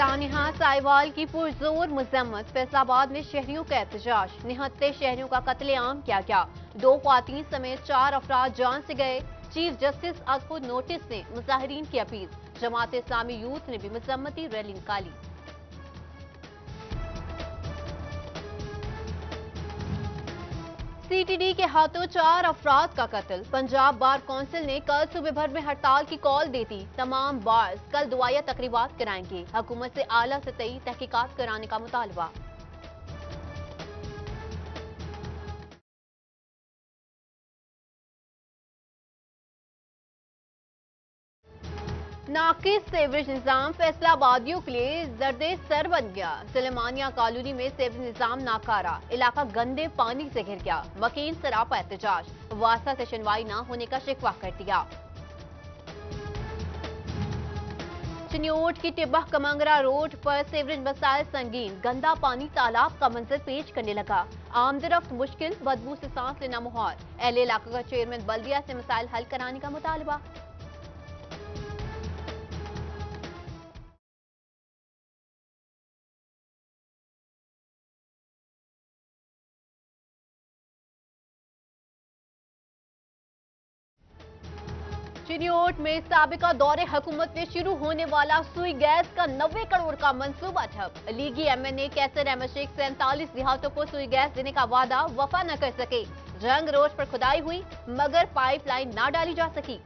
सानिहा साहिवाल की पुरजोर मजम्मत। फैसलाबाद में शहरियों का एहतजाज। निहत्ते शहरियों का कत्लेआम किया गया। 2 ख्वातीन समेत 4 अफराद जान से गए। चीफ जस्टिस को नोटिस ने मुजाहिरीन की अपील। जमात इस्लामी यूथ ने भी मजम्मती रैली निकाली। सीटीडी के हाथों 4 अफराद का कत्ल। पंजाब बार कौंसिल ने कल सूबे भर में हड़ताल की कॉल दे दी। तमाम बार्स कल दुआया तकरीबात कराएंगे। हुकूमत से आला सतही तहकीकात कराने का मुतालबा। नाकिस सेवरेज निजाम फैसलाबादियों के लिए जर्दे सर बन गया। सुलेमानिया कॉलोनी में सेवरेज निजाम नाकारा। इलाका गंदे पानी से घिर गया। वकील सरापा एहतजाज। वासा से सुनवाई न होने का शिकवा कर दिया। चिन्योट की टिब्बा कमंगरा रोड पर सेवरेज मसाइल संगीन। गंदा पानी तालाब का मंजर पेश करने लगा। आमदरफ्त मुश्किल। बदबू से सांस लेना मुहाल। अहले इलाका का चेयरमैन बल्दिया से मसाइल हल कराने का मुतालबा। चिन्योट में साबिका दौरे हुकूमत में शुरू होने वाला सुई गैस का 90 करोड़ का मंसूबा ठप। लीगी एमएनए कैसर अहमद शेख 47 देहातों को सुई गैस देने का वादा वफा न कर सके। जंग रोड पर खुदाई हुई मगर पाइपलाइन न डाली जा सकी।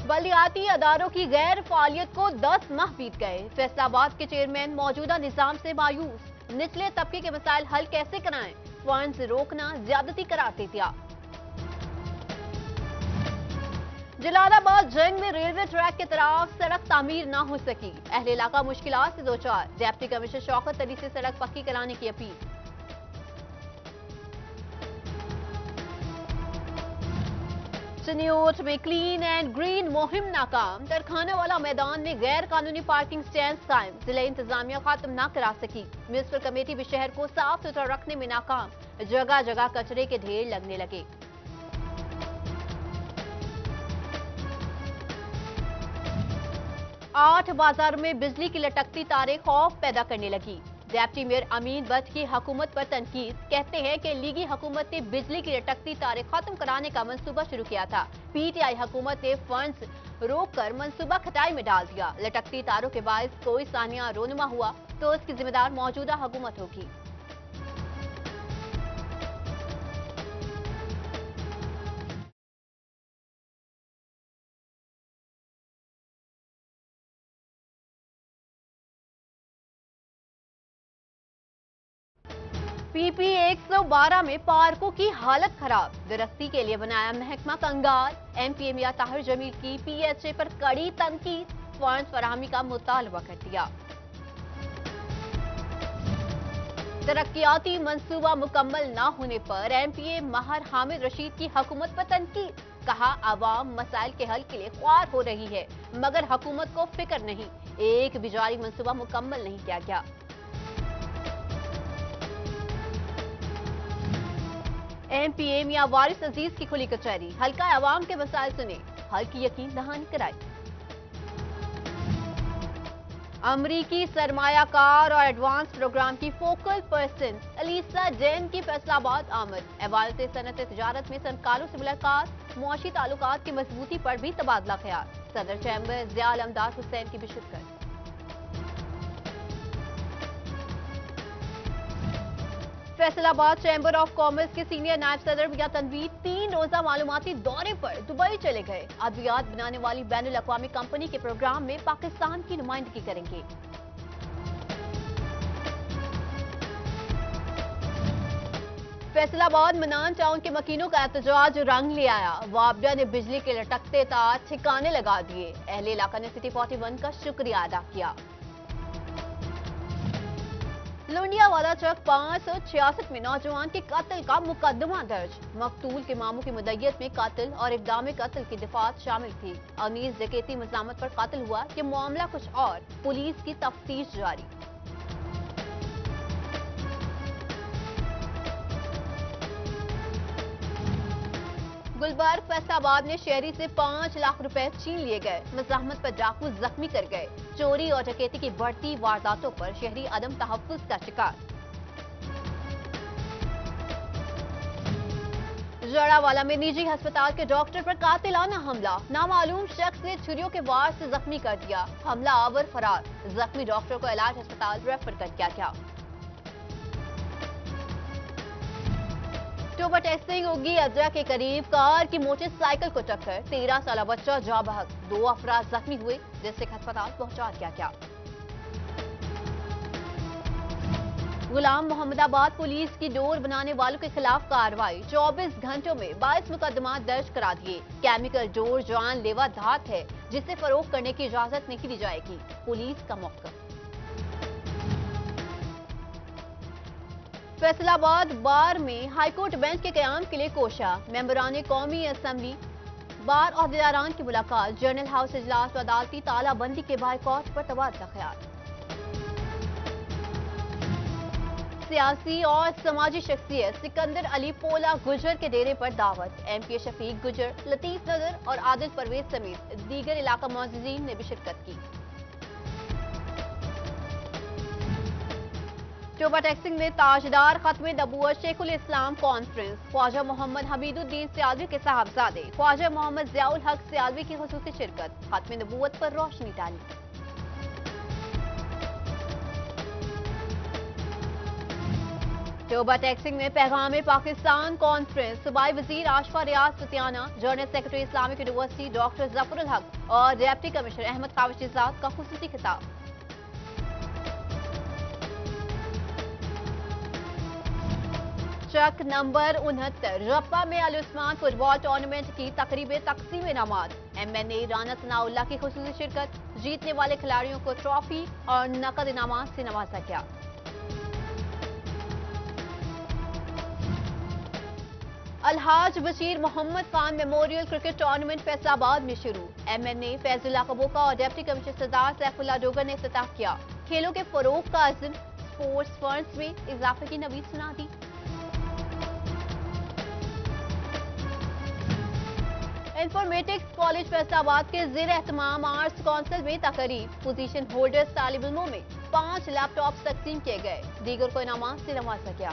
बलियाती अदारों की गैर फालियत को 10 माह बीत गए। फैसलाबाद के चेयरमैन मौजूदा निजाम से मायूस। निचले तबके के मसाइल हल कैसे कराएं? फंड्स रोकना ज्यादती करार दे दिया। जलालाबाद जंग में रेलवे ट्रैक की तरफ सड़क तामीर न हो सकी। अहले इलाका मुश्किलात से दो चार। डिप्टी कमिश्नर शौकत अली से सड़क पक्की कराने की अपील। चिन्योट में क्लीन एंड ग्रीन मुहिम नाकाम। तरखाना वाला मैदान में गैर कानूनी पार्किंग स्टैंड कायम। जिला इंतजामिया खत्म न करा सकी। म्यूनिसिपल कमेटी भी शहर को साफ सुथरा रखने में नाकाम। जगह जगह कचरे के ढेर लगने लगे। आठ बाजार में बिजली की लटकती तारें खौफ पैदा करने लगी। डिप्टी मेयर अमीन बट की हुकूमत पर तनकीद। कहते हैं कि लीगी हुकूमत ने बिजली की लटकती तारें खत्म कराने का मंसूबा शुरू किया था। पीटीआई हुकूमत ने फंड्स रोककर मंसूबा खटाई में डाल दिया। लटकती तारों के बायस कोई सानिया रोनुमा हुआ तो उसकी जिम्मेदार मौजूदा हुकूमत होगी। पीपी 112 में पार्कों की हालत खराब। दुरुस्ती के लिए बनाया महकमा कंगाल। एमपीए मियां ताहिर जमील की पीएचए पर कड़ी तनकीद। फंड फराहमी का मुतालबा कर दिया। तरक्याती मंसूबा मुकम्मल न होने पर एमपीए माहिर हामिद रशीद की हुकूमत पर तनकीद। कहा आवाम मसाइल के हल के लिए ख्वार हो रही है मगर हुकूमत को फिक्र नहीं। एक भी जारी मंसूबा मुकम्मल नहीं किया गया। एमपीए मियां वारिस अजीज की खुली कचहरी। हल्का अवाम के मसाइल सुने। हल की यकीन दहानी कराई। अमरीकी सरमायाकार और एडवांस प्रोग्राम की फोकल पर्सन अलीसा जैन की फैसलाबाद आमद। अवालत सनत तिजारत में सनकारों से मुलाकात। मुआशी ताल्लुकात की मजबूती पर भी तबादला ख्याल। सदर चैम्बर ज़िया अलमदार हुसैन की भी शिरकत। फैसलाबाद चैम्बर ऑफ कॉमर्स के सीनियर नायब सदर मियां तनवीर 3 रोजा मालूमाती दौरे पर दुबई चले गए। अद्वियात बनाने वाली बैनुल अक़वामी कंपनी के प्रोग्राम में पाकिस्तान की नुमाइंदगी करेंगे। फैसलाबाद मनान टाउन के मकीनों का एहतजाज रंग ले आया। वाबडा ने बिजली के लटकते तार ठिकाने लगा दिए। अहले इलाका ने सिटी 41 का शुक्रिया अदा किया। लुंडियावाला चौक 566 में नौजवान के कत्ल का मुकदमा दर्ज। मकतूल के मामू की मुद्दत में कत्ल और इक़दाम कत्ल की दिफात शामिल थी। अनीस डकैती मज़ामत पर कत्ल हुआ। ये मामला कुछ और। पुलिस की तफ्तीश जारी। गुलबर्ग फैसलाबाद में शहरी से 5 लाख रुपए छीन लिए गए। मज़ाहमत पर डाकू जख्मी कर गए। चोरी और डकैती की बढ़ती वारदातों पर शहरी अदम तहफ्फुज़ का शिकार। जड़ावाला में निजी अस्पताल के डॉक्टर पर कातिलाना हमला। नामालूम शख्स ने छुरियों के वार से जख्मी कर दिया। हमला आवर फरार। जख्मी डॉक्टर को इलाज अस्पताल रेफर कर दिया गया। टोबा टेक्सिंग उगी अजरा के करीब कार की मोटरसाइकिल को टक्कर। 13 साल बच्चा जा बहक। 2 अफराद जख्मी हुए जिसे अस्पताल पहुंचा दिया गया। गुलाम मोहम्मदाबाद पुलिस की डोर बनाने वालों के खिलाफ कार्रवाई। 24 घंटों में 22 मुकदमा दर्ज करा दिए। केमिकल डोर जानलेवा धात है जिसे फरोख्त करने की इजाजत नहीं दी जाएगी। पुलिस का मौका। फैसलाबाद बार में हाईकोर्ट बेंच के कयाम के लिए कोशा। मेंबरान कौमी असम्बली बार अहदेदारान की मुलाकात। जर्नल हाउस इजलास व अदालती तालाबंदी के बायकॉट पर तबादला ख्याल। सियासी और समाजी शख्सियत सिकंदर अली पोला गुजर के डेरे पर दावत। एमपी शफीक गुजर, लतीफ नजर और आदिल परवेज समेत दीगर इलाका मौजूदीन ने भी शिरकत की। टोबा टेक्सिंग में ताजदार खत्म नबूवत शेखुल इस्लाम कॉन्फ्रेंस। ख्वाजा मोहम्मद हमीदुद्दीन सियालवी के साहबजादे ख्वाजा मोहम्मद जियाउल हक सियालवी की खुसूसी शिरकत। खत्म नबूवत पर रोशनी डाली। टोबा टेक्सिंग में पैगाम पाकिस्तान कॉन्फ्रेंस। सूबाई वजीर आशफा रियाज सुतियाना, general secretary Islamic university doctor Zafarul Haq और डिप्टी कमिश्नर अहमद काविशजाद का खुसूसी खिताब। ट्रक नंबर 69 रप्पा में अल उस्मान फुटबॉल टूर्नामेंट की तकरीब तकसीम इनामात। MNA राना सनाउल्लाह की खुसूसी शिरकत। जीतने वाले खिलाड़ियों को ट्रॉफी और नकद इनामात से नवाजा गया। Alhaj Bashir Mohammad Khan memorial cricket tournament Faisalabad में शुरू। MNA फैजुल्ला कबोका और डिप्टी कमिश्नर सरदार सैफुल्लाह डोगर ने इफ्तिताह किया। खेलों के फरोग का अज़्म। स्पोर्ट्स फंड्स में इजाफे की नवीद सुना दी। इंफॉर्मेटिक्स कॉलेज फैसलाबाद के ज़ेर एहतमाम आर्ट्स काउंसिल में तकरीब। पोजीशन होल्डर्स तालिब इल्मों में 5 लैपटॉप तकसीम किए गए। दीगर को इनामात से नवाजा गया।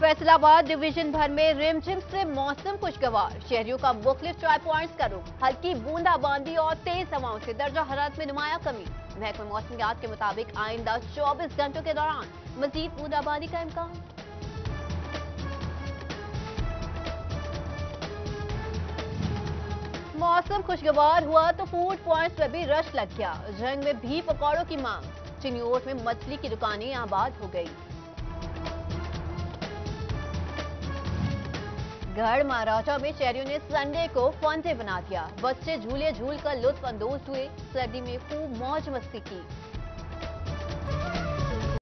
फैसलाबाद डिवीजन भर में रिमझिम से मौसम खुशगवार। शहरियों का मुख्तलिफ ट्राई पॉइंट्स का रुख। हल्की बूंदाबांदी और तेज हवाओं से दर्जा हरारत में नुमाया कमी। महकमा मौसमियात के मुताबिक आइंदा 24 घंटों के दौरान मजीद बूंदाबांदी का इम्कान। मौसम खुशगवार हुआ तो फूड पॉइंट्स पर भी रश लग गया। जंग में भी पकौड़ों की मांग। चिन्योट में मछली की दुकानें आबाद हो गई। गढ़ महाराजा में शहरियों ने संडे को फन डे बना दिया। बच्चे झूले झूल कर लुत्फ अंदोज हुए। सर्दी में खूब मौज मस्ती की।